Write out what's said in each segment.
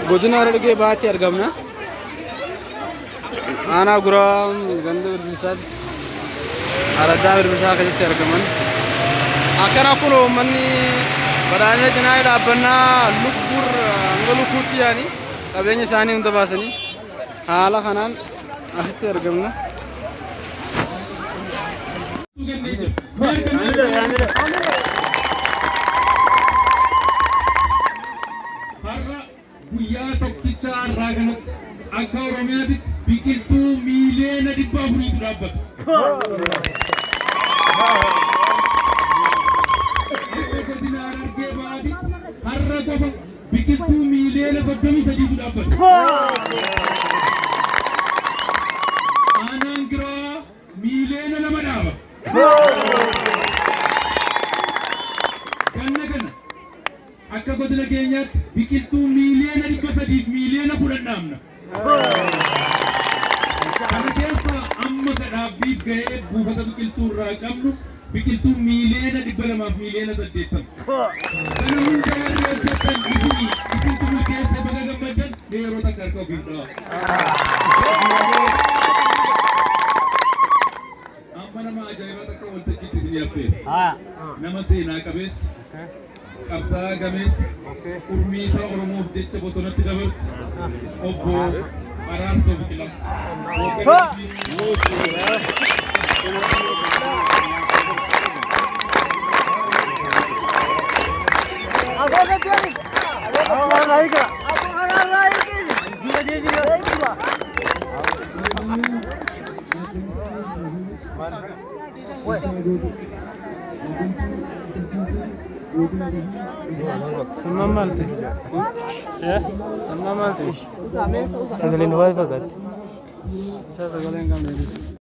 godina Arad baatti argamna. Aanaa guraa ganda Bulchinsa Araddaa Bulchinsa keessatti argaman. Akkana kun uummanni badhaadhina cinaa dhaabbannaa lubbur hanga lukkuutti yaani qabeenya isaanii hunda baasanii haala kanaan asitti argamna. guyyaa tokkicha irraa kanatti akka Oromiyaatti biqiltuu miiliyoona 400tu dhaabbata. Godina Arargee baaditti har'a qofa biqiltuu miiliyoona 33tu dhaabbata. Aanaan giraa miiliyoona 2 dhaaba. Akka godina keenyaatti biqiltuu miiliyoona 300 miiliyoona 10 dhaabna. Kana keessa amma dhaabbiif ga'ee buufata biqiltuu irraa qabnu biqiltuu miiliyoona 200 miiliyoona 80. Kana hunda warri hojjetan isintu milkeessa baga gammaddan yeroo takka harka ofiin dha'a. Amma nama ajaa'ibaa takka waltajjiitti isin yaffeera. Nama seenaa qabeessa. Qabsaa gameessa urmiisa Oromoof jecha bosonatti dabarse obbo Arad Biqilaa. Sama malte. Sama malte. Sagaleen waa fagaatti. Sagaleen gamne.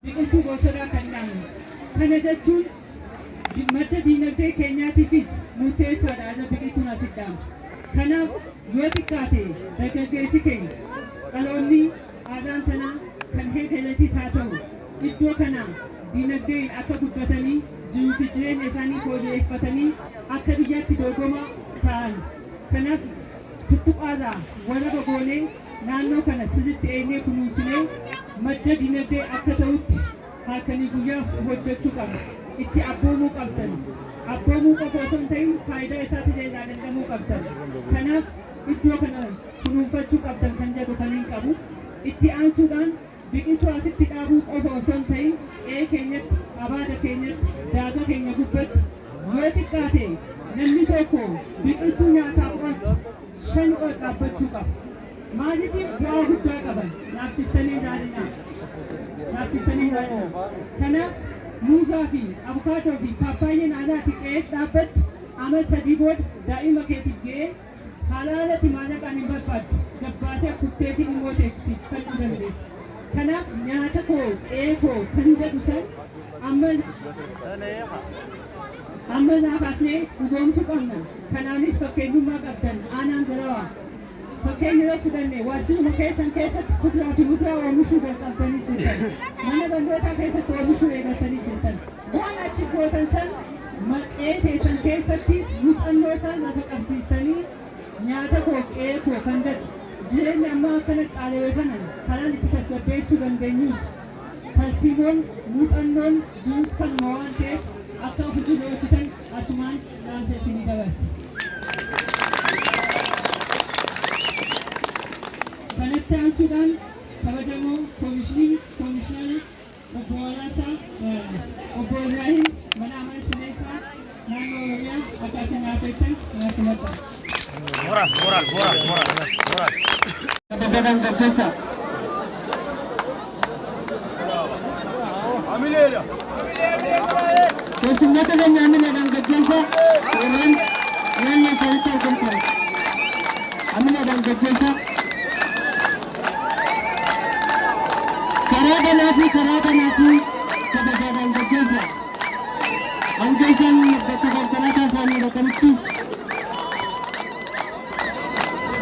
Biqiltuu bosonaa kan dhaabnu. Kana jechuun madda diinagdee keenyaatiifis murteessaadha biqiltuun asitti dhaabu. Kanaaf yoo xiqqaate dargaggeessi keenya dhaloonni aadaan tanaa kan heegaletis haa ta'u iddoo kana diinagdee akka guddatanii jiruuf jireenya isaanii fooyyeffatanii akka biyyaatti dorgoma ta'an. Kanaaf tuttuqaadhaa walaba goonee naannoo kana sirriitti eenyee kunuunsinee madda diinagdee akka ta'utti halkanii guyyaa hojjechuu qabna. Itti abboomuu qabdan. Abboomuu qofa osoo hin ta'in faayidaa isaatti dandamuu qabdan. Kanaaf iddoo kana kunuunfachuu qabdan kan jedhu kan hin qabu. Itti aansuudhaan biqiltuu asitti dhaabuu qofa osoo hin ta'in qe'ee keenyatti, abaada keenyatti, daagaa keenya gubbatti yoo xiqqaate namni tokko biqiltuu nyaataa qo'atu 5 ol dhaabbachuu qaba. Maaliif bu'aa guddaa qaban laaffistanii ilaalinaa. Kanaaf muuzaa fi abukaadoo fi paappaayeen alaatti qe'ee dhaabbatti amma 3 booda daa'ima keetiif ga'ee halaalatti maallaqaan hin barbaaddu gabbaatee kutteetiin immoo teektiif kan dandeessa. Kanaaf nyaata koo qe'ee koo kan jedhu san amma naafasnee dhugoomsuu qabna. Kanaanis fakkeenyummaa qabdan aanaan garawaa. Fakkeenya yoo fudhanne waajjiruma keessan keessatti kuduraa fi muduraa oomishuu jalqabdanii jirtan. Mana barnootaa keessatti oomishuu eegaltanii jirtan. Waan achi gootan san qe'ee teessan keessattis muuxannoo isaan lafa qabsiistanii nyaata koo qe'ee koo kan jedhu jireenya ammaa akkana qaala'ee kanan karaan itti tasgabbeessuu dandeenyus tarsiimoon muuxannoon jirus kanuma waan ta'eef akka hojii hojjetan asumaan dhaamsa isinii dabarsa. Kanatti aansuudhaan kabajamoo koomishinara obbo Walaasaa obbo Ibrahim mana amala sineessaa naannoo Oromiyaa akka isin haafettan kanatti maxxan. Moral. Kabajamaan gaggeessaa. Keessummoota amileedhaan gaggeessaa naannoo isaanitti argamtan. Amileedhaan gaggeessaa. Karaa kanaa fi kabajaadhaan gaggeessaa. Hanga isaan bakka konkolaataa isaanii dhaqanitti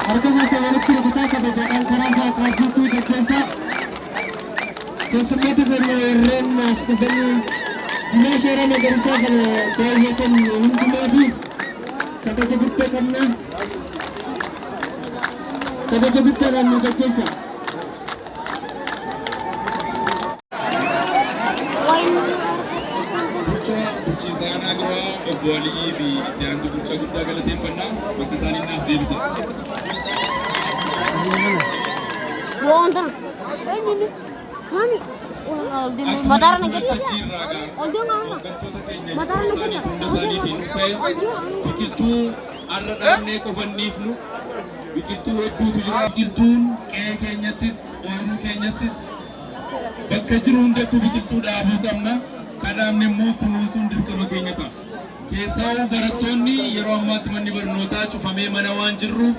harka keessa walitti rukutaa kabajaadhaan karaa isaa kaasuu gaggeessaa. keessummoota keenya warreen as dhufanii Bunaa Shooraa Magariisaa kana baay'atan hundumaa fi kabaja guddaa qabna. Kabaja guddaadhaan nu gaggeessa. Bulchinsa Agrawaa obbo Alii fi Daandii Bulchaa guddaa galateeffannaa bakka isaanii naaf deebisan. Waan tan. Hani. Mataara na gadi. Mataara na gadi. Biqiltuu har'a dhaabnee qofanniifnu biqiltuu hedduutu jira. Biqiltuun qe'ee keenyattis ooyiruu keenyattis bakka jiru hundattuu biqiltuu dhaabuu qabna. Kadhaamne immoo kunuunsuun dirqama keenya ta'a. Keessaa barattoonni yeroo ammaatti manni barnootaa cufamee mana waan jirruuf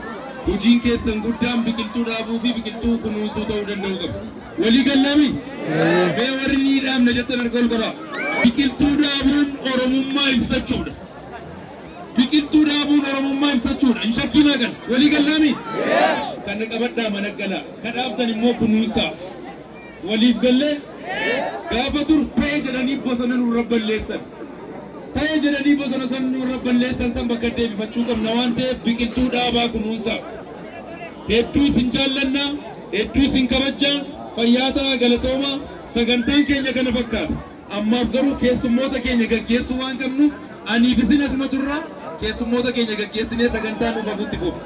hojiin keessan guddaan biqiltuu dhaabuu fi biqiltuu kunuunsuu ta'uu danda'u qaba. Walii gallaami? Mee warri ni dhaabna jettan arga ol qaba. Biqiltuu dhaabuun Oromummaa ibsachuudha. Biqiltuu dhaabuun Oromummaa ibsachuudha. Hin shakkiinaa kan walii gallaami? Kan qabadhaa mana galaa. Kan dhaabdan immoo kunuunsaa. Waliif gallee gaafa dur ta'ee jedhanii bosona nurra balleessan. Ta'ee jedhanii bosona san nurra balleessan san bakka deebifachuu qabna waan ta'eef biqiltuu dhaabaa kunuunsaa. Hedduu isin jaallannaa, hedduu isin kabajjaa, fayyaa ta'aa galatooma sagantaan keenya kana fakkaata. Ammaaf garuu keessummoota keenya gaggeessuu waan qabnuuf aniif isin asuma turraa keessummoota keenya gaggeessinee sagantaan dhufa gutti fufu.